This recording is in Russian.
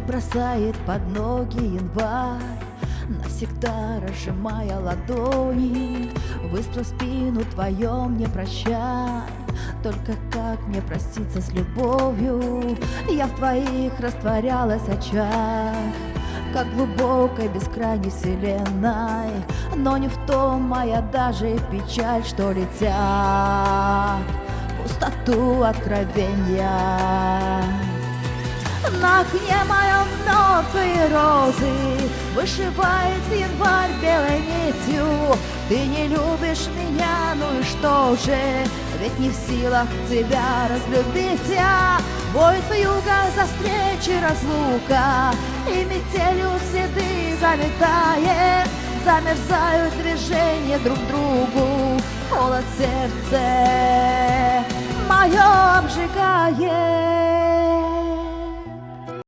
Снег бросает под ноги январь, навсегда разжимая ладони. Выстрел в спину твою мне прощай, только как мне проститься с любовью? Я в твоих растворялась очах, как глубокой бескрайней вселенной. Но не в том моя даже печаль, что летят в пустоту откровения. На окне моем мертвые розы вышивает январь белой нитью. Ты не любишь меня, ну и что же? Ведь не в силах тебя разлюбить я. Воет вьюга за встречи разлука, и метелью следы заметает. Замерзают движения друг к другу, холод сердце мое обжигает.